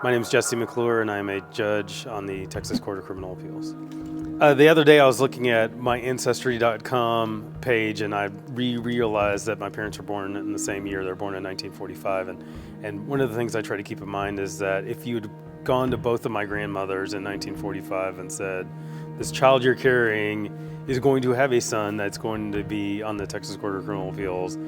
My name is Jesse McClure, and I am a judge on the Texas Court of Criminal Appeals. The other day I was looking at my Ancestry.com page, and I realized that my parents were born in the same year. They were born in 1945, and one of the things I try to keep in mind is that if you'd gone to both of my grandmothers in 1945 and said, this child you're carrying is going to have a son that's going to be on the Texas Court of Criminal Appeals,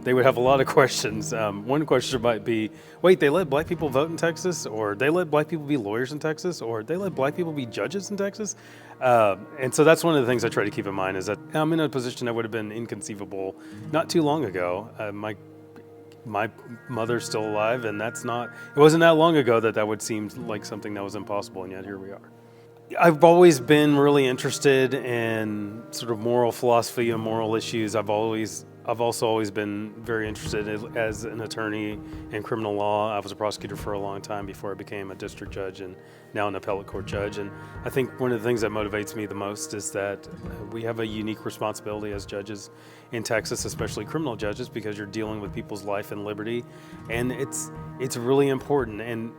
they would have a lot of questions. One question might be, wait, they let black people vote in Texas? Or they let black people be lawyers in Texas? Or they let black people be judges in Texas? And so that's one of the things I try to keep in mind, is that I'm in a position that would have been inconceivable not too long ago. My mother's still alive, and it wasn't that long ago that would seem like something that was impossible, and yet here we are. I've always been really interested in sort of moral philosophy and moral issues. I've also always been very interested as an attorney in criminal law. I was a prosecutor for a long time before I became a district judge and now an appellate court judge. And I think one of the things that motivates me the most is that we have a unique responsibility as judges in Texas, especially criminal judges, because you're dealing with people's life and liberty. And it's really important. And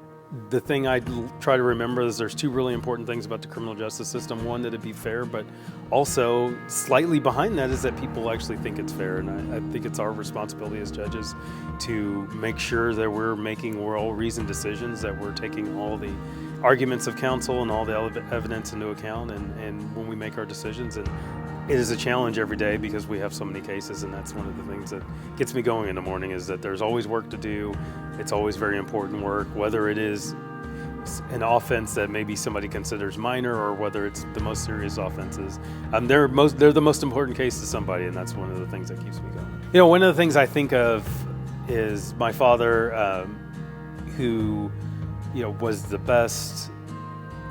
the thing I try to remember is there's two really important things about the criminal justice system. One, that it be fair, but also slightly behind that is that people actually think it's fair. And I think it's our responsibility as judges to make sure that we're making well-reasoned decisions, that we're taking all the arguments of counsel and all the evidence into account and when we make our decisions. And it is a challenge every day because we have so many cases, and that's one of the things that gets me going in the morning, is that there's always work to do. It's always very important work, whether it is an offense that maybe somebody considers minor or whether it's the most serious offenses. They're the most important case to somebody, and that's one of the things that keeps me going. One of the things I think of is my father, who was the best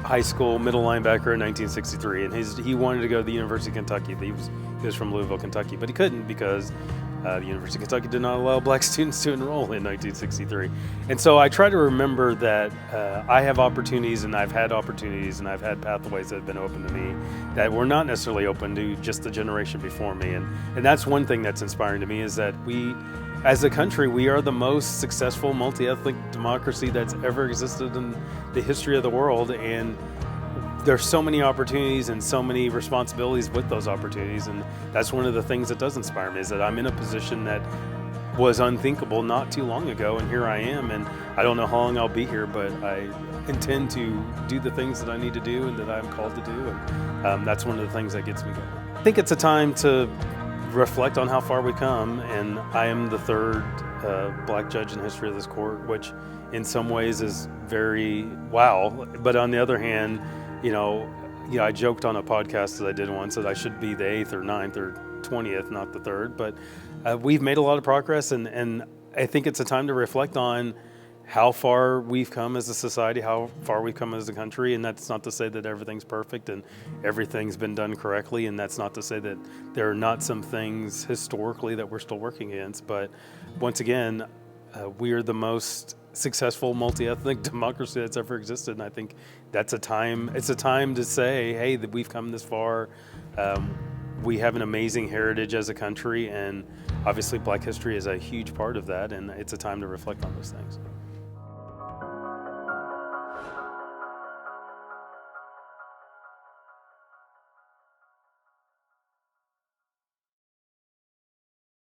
high school middle linebacker in 1963, and he wanted to go to the University of Kentucky. He was from Louisville, Kentucky, but he couldn't because the University of Kentucky did not allow black students to enroll in 1963. And so I try to remember that I have opportunities, and I've had opportunities, and I've had pathways that have been open to me that were not necessarily open to just the generation before me. And that's one thing that's inspiring to me, is that we, as a country, we are the most successful multi-ethnic democracy that's ever existed in the history of the world. And there's so many opportunities and so many responsibilities with those opportunities. And that's one of the things that does inspire me, is that I'm in a position that was unthinkable not too long ago. And here I am, and I don't know how long I'll be here, but I intend to do the things that I need to do and that I'm called to do. And that's one of the things that gets me going. I think it's a time to reflect on how far we come, and I am the third black judge in the history of this court, which in some ways is very wow. But on the other hand, I joked on a podcast that I did once that I should be the 8th or 9th or 20th, not the 3rd. But we've made a lot of progress, and I think it's a time to reflect on how far we've come as a society, how far we've come as a country. And that's not to say that everything's perfect and everything's been done correctly. And that's not to say that there are not some things historically that we're still working against. But once again, we are the most successful multi-ethnic democracy that's ever existed. And I think it's a time to say, hey, that we've come this far. We have an amazing heritage as a country, and obviously Black history is a huge part of that. And it's a time to reflect on those things.